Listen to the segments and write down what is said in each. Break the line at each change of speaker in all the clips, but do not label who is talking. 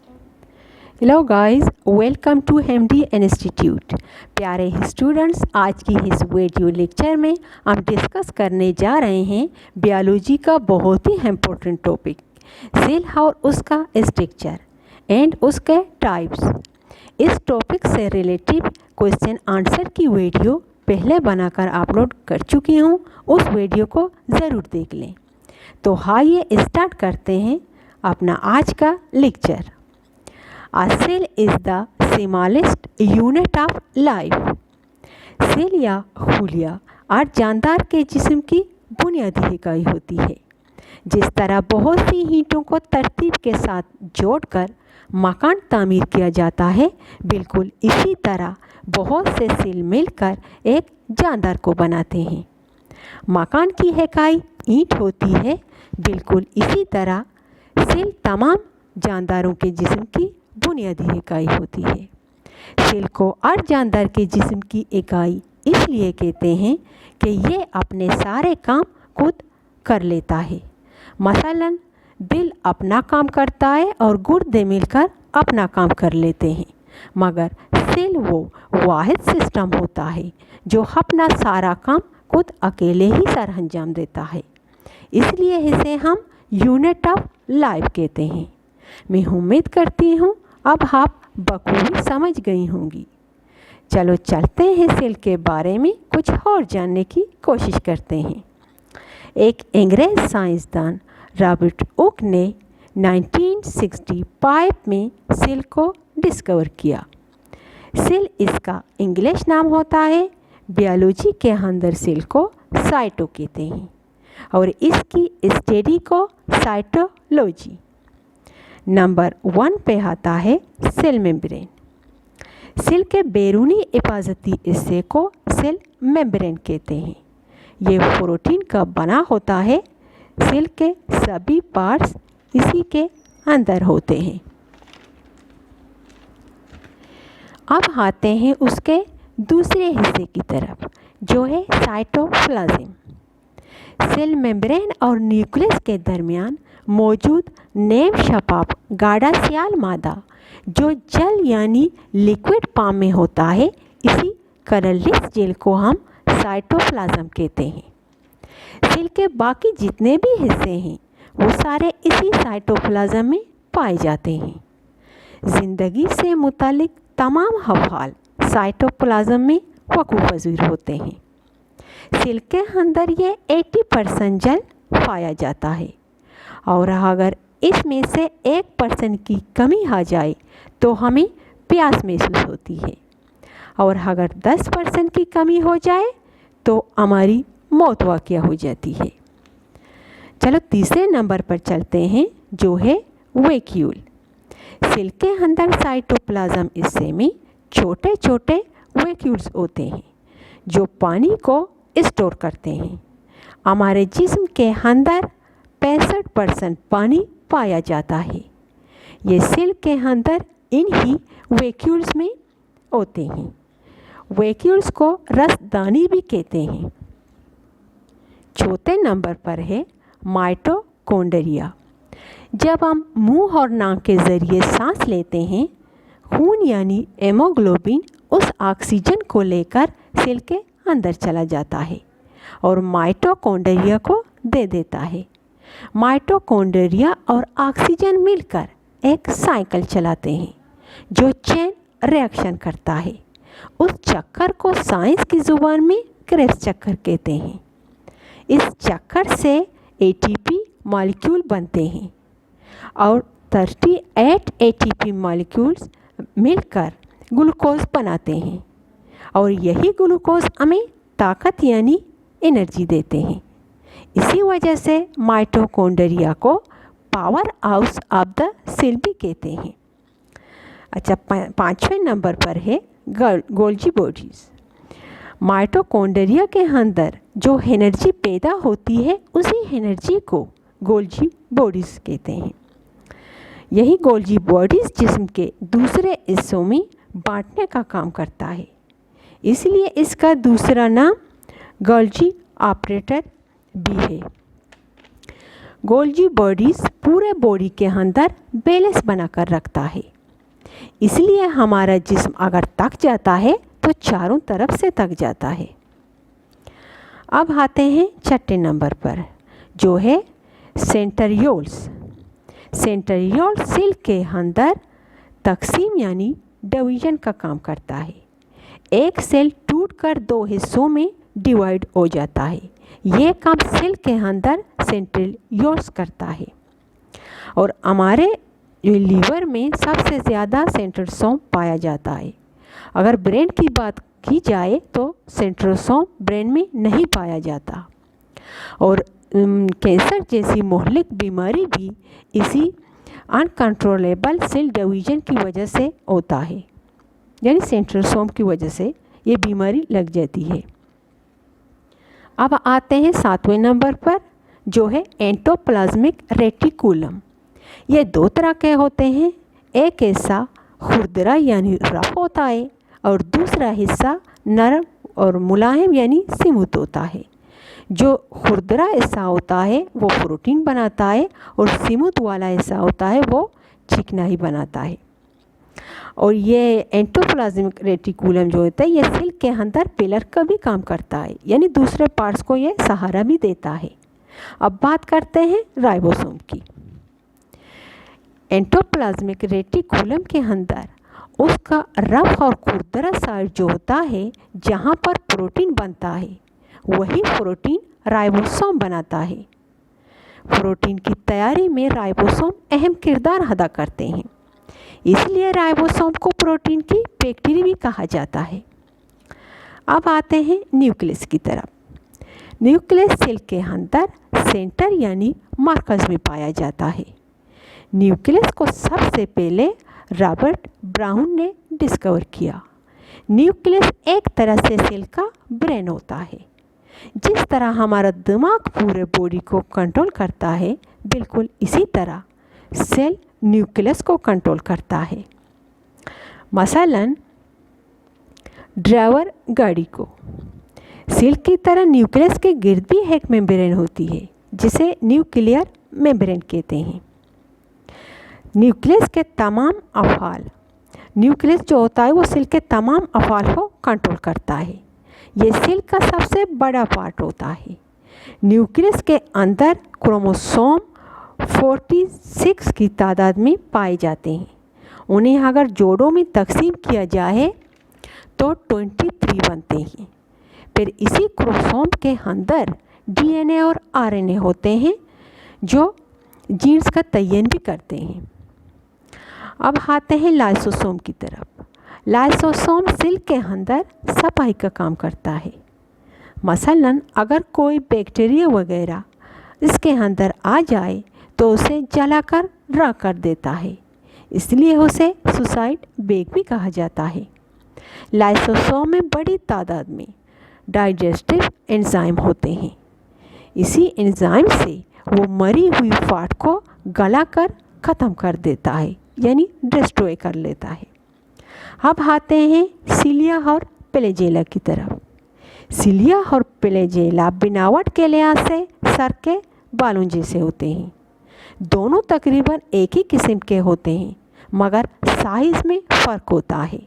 Hello guys, welcome to हेमडी institute. प्यारे students, आज की इस वीडियो लेक्चर में हम डिस्कस करने जा रहे हैं बायोलॉजी का बहुत ही इम्पोर्टेंट टॉपिक सेल और उसका स्ट्रक्चर एंड उसके टाइप्स। इस टॉपिक से रिलेटेड क्वेश्चन आंसर की वीडियो पहले बनाकर अपलोड कर चुकी हूँ, उस वीडियो को ज़रूर देख लें। तो आइए स्टार्ट करते हैं अपना आज का lecture. A cell is the smallest unit of life. Cell या हुलिया और जानदार के जिस्म की बुनियादी इकाई होती है। जिस तरह बहुत सी ईंटों को तरतीब के साथ जोड़कर मकान तामीर किया जाता है, बिल्कुल इसी तरह बहुत से सेल मिलकर एक जानदार को बनाते हैं। मकान की इकाई ईंट होती है, बिल्कुल इसी तरह सेल तमाम जानदारों के जिस्म की बुनियादी इकाई होती है। सेल को और जानदार के जिस्म की इकाई इसलिए कहते हैं कि ये अपने सारे काम खुद कर लेता है। मसलन दिल अपना काम करता है और गुर्दे मिलकर अपना काम कर लेते हैं, मगर सेल वो वाहिद सिस्टम होता है जो अपना सारा काम खुद अकेले ही सर अंजाम देता है। इसलिए इसे हम यूनिट ऑफ लाइफ कहते हैं। मैं उम्मीद करती हूँ अब आप बखूबी समझ गई होंगी। चलो चलते हैं सेल के बारे में कुछ और जानने की कोशिश करते हैं। एक अंग्रेज साइंसदान रॉबर्ट हुक ने 1965 में सेल को डिस्कवर किया। सेल इसका इंग्लिश नाम होता है। बायोलॉजी के अंदर सेल को साइटो कहते हैं और इसकी स्टडी को साइटोलॉजी। नंबर 1 पे आता है सेल मेम्ब्रेन। सेल के बैरूनी हिफाजती हिस्से को सेल मेम्ब्रेन कहते हैं। ये प्रोटीन का बना होता है। सेल के सभी पार्ट्स इसी के अंदर होते हैं। अब आते हैं उसके दूसरे हिस्से की तरफ, जो है साइटोप्लाज्म। सेल मेम्ब्रेन और न्यूक्लियस के दरमियान मौजूद नेम शफाफ गाढ़ा सियाल मादा जो जल यानी लिक्विड फॉर्म में होता है, इसी कलरलेस जेल को हम साइटोप्लाज्म कहते हैं। सेल के बाकी जितने भी हिस्से हैं वो सारे इसी साइटोप्लाज्म में पाए जाते हैं। ज़िंदगी से मुतालिक तमाम अफ़आल साइटोप्लाज्म में वक़ूफ़ होते हैं। सेल के अंदर ये 80% जल पाया जाता है और अगर इसमें से 1% की कमी आ जाए तो हमें प्यास महसूस होती है, और अगर 10% की कमी हो जाए तो हमारी मौत वाक़या हो जाती है। चलो तीसरे नंबर पर चलते हैं, जो है वैक्यूल। सेल के अंदर साइटोप्लाज्म हिस्से में छोटे छोटे वैक्यूल्स होते हैं जो पानी को स्टोर करते हैं। हमारे जिस्म के अंदर 65% पानी पाया जाता है। ये सेल के अंदर इन्हीं वैक्यूल्स में होते हैं। वैक्यूल्स को रसदानी भी कहते हैं। चौथे नंबर पर है माइटोकॉन्ड्रिया। जब हम मुंह और नाक के ज़रिए सांस लेते हैं, खून यानी हेमोग्लोबिन उस ऑक्सीजन को लेकर सेल के अंदर चला जाता है और माइटोकॉन्ड्रिया को दे देता है। माइटोकॉन्ड्रिया और ऑक्सीजन मिलकर एक साइकिल चलाते हैं जो चेन रिएक्शन करता है। उस चक्कर को साइंस की ज़ुबान में क्रेब्स चक्कर कहते हैं। इस चक्कर से एटीपी मॉलिक्यूल बनते हैं और 38 एटीपी मॉलिक्यूल्स मिलकर ग्लूकोज बनाते हैं और यही ग्लूकोज हमें ताकत यानी एनर्जी देते हैं। इसी वजह से माइटोकॉन्ड्रिया को powerhouse of the cell भी कहते हैं। अच्छा, 5वें नंबर पर है गोल्जी बॉडीज़। माइटोकॉन्ड्रिया के अंदर जो एनर्जी पैदा होती है, उसी एनर्जी को गोल्जी बॉडीज़ कहते हैं। यही गोल्जी बॉडीज़ जिस्म के दूसरे हिस्सों में बांटने का काम करता है, इसलिए इसका दूसरा नाम गोल्जी ऑपरेटर भी है। गोल्जी बॉडीज पूरे बॉडी के अंदर बैलेंस बनाकर रखता है। इसलिए हमारा जिस्म अगर थक जाता है तो चारों तरफ से थक जाता है। अब आते हैं छठे नंबर पर, जो है सेंट्रियोल्स। सेंट्रियोल सेल के अंदर तकसीम यानी डिवीजन का काम करता है। एक सेल टूटकर दो हिस्सों में डिवाइड हो जाता है। ये काम सेल के अंदर सेंट्रियोल्स करता है। और हमारे लीवर में सबसे ज़्यादा सेंट्रोसोम पाया जाता है। अगर ब्रेन की बात की जाए तो सेंट्रोसोम ब्रेन में नहीं पाया जाता। और कैंसर जैसी मोहलिक बीमारी भी इसी अनकंट्रोलेबल सेल डिवीजन की वजह से होता है, यानी सेंट्रोसोम की वजह से ये बीमारी लग जाती है। अब आते हैं सातवें नंबर पर, जो है एंडोप्लाज्मिक रेटिकुलम। ये दो तरह के होते हैं। एक हिस्सा खुरदरा यानी रफ होता है और दूसरा हिस्सा नरम और मुलायम यानी स्मूथ होता है। जो खुरदरा हिस्सा होता है वो प्रोटीन बनाता है और स्मूथ वाला हिस्सा होता है वो चिकनाई बनाता है। और ये एंडोप्लाज्मिक रेटिकुलम जो होता है ये सेल के अंदर पिलर का भी काम करता है, यानी दूसरे पार्ट्स को ये सहारा भी देता है। अब बात करते हैं राइबोसोम की। एंडोप्लाज्मिक रेटिकुलम के अंदर उसका रफ और खुरदरा साइड जो होता है जहाँ पर प्रोटीन बनता है वही प्रोटीन राइबोसोम बनाता है। प्रोटीन की तैयारी में राइबोसोम अहम किरदार अदा करते हैं, इसलिए राइबोसोम को प्रोटीन की फैक्ट्री भी कहा जाता है। अब आते हैं न्यूक्लियस की तरफ। न्यूक्लियस सेल के अंदर सेंटर यानी मरकज़ में पाया जाता है। न्यूक्लियस को सबसे पहले रॉबर्ट ब्राउन ने डिस्कवर किया। न्यूक्लियस एक तरह से सेल का ब्रेन होता है। जिस तरह हमारा दिमाग पूरे बॉडी को कंट्रोल करता है, बिल्कुल इसी तरह सेल न्यूक्लियस को कंट्रोल करता है। मसलन ड्राइवर गाड़ी को, सेल की तरह न्यूक्लियस के गिर्द भी एक मेम्ब्रेन होती है जिसे न्यूक्लियर मेम्ब्रेन कहते हैं। न्यूक्लियस के तमाम अफ़ाल, न्यूक्लियस जो होता है वो सेल के तमाम अफ़ाल को कंट्रोल करता है। ये सेल का सबसे बड़ा पार्ट होता है। न्यूक्लियस के अंदर क्रोमोसोम 46 की तादाद में पाए जाते हैं। उन्हें अगर जोड़ों में तकसीम किया जाए तो 23 बनते हैं। फिर इसी क्रोमोसोम के अंदर डीएनए और आरएनए होते हैं जो जीन्स का तयन भी करते हैं। अब आते हैं लाइसोसोम की तरफ। लाइसोसोम सेल के अंदर सफाई का काम करता है। मसलन अगर कोई बैक्टीरिया वगैरह इसके अंदर आ जाए तो उसे जलाकर राख कर देता है, इसलिए उसे सुसाइड बेग भी कहा जाता है। लाइसोसोम में बड़ी तादाद में डाइजेस्टिव एंजाइम होते हैं। इसी एंजाइम से वो मरी हुई फैट को गलाकर ख़त्म कर देता है, यानी डिस्ट्रॉय कर लेता है। अब आते हैं सिलिया और फ्लैजेला की तरफ। सिलिया और फ्लैजेला बनावट के लिहाज से सर के बालों जैसे होते हैं। दोनों तकरीबन एक ही किस्म के होते हैं, मगर साइज़ में फ़र्क होता है।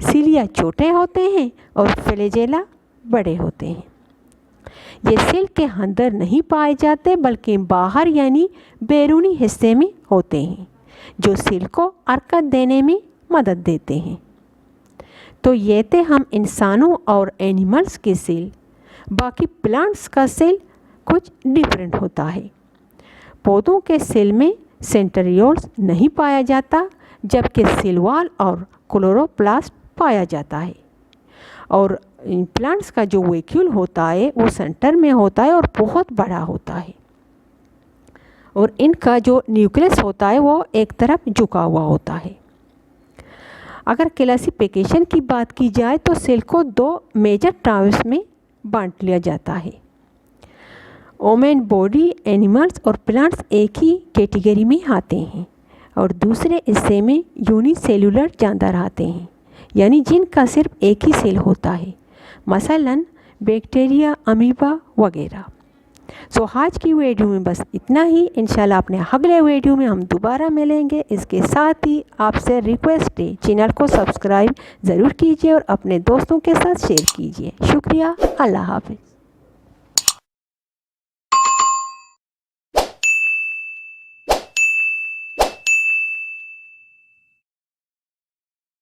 सिलिया छोटे होते हैं और फ्लैजेला बड़े होते हैं। ये सेल के अंदर नहीं पाए जाते बल्कि बाहर यानी बैरूनी हिस्से में होते हैं, जो सेल को हरकत देने में मदद देते हैं। तो ये थे हम इंसानों और एनिमल्स के सेल। बाकी प्लांट्स का सेल कुछ डिफरेंट होता है। पौधों के सेल में सेंट्रियोल्स नहीं पाया जाता, जबकि सेल वॉल और क्लोरोप्लास्ट पाया जाता है। और प्लांट्स का जो वैक्यूल होता है वो सेंटर में होता है और बहुत बड़ा होता है। और इनका जो न्यूक्लियस होता है वो एक तरफ झुका हुआ होता है। अगर क्लासिफिकेशन की बात की जाए तो सेल को दो मेजर टाइप्स में बांट लिया जाता है। ओमेन बॉडी एनिमल्स और प्लांट्स एक ही कैटेगरी में आते हैं और दूसरे हिस्से में यूनिसेलुलर जानदार आते हैं, यानी जिनका सिर्फ एक ही सेल होता है, मसलन बैक्टीरिया, अमीबा वगैरह। सो आज की वीडियो में बस इतना ही। इंशाल्लाह अपने अगले वीडियो में हम दोबारा मिलेंगे। इसके साथ ही आपसे रिक्वेस्ट है, चैनल को सब्सक्राइब ज़रूर कीजिए और अपने दोस्तों के साथ शेयर कीजिए। शुक्रिया। अल्लाह हाफ़िज़।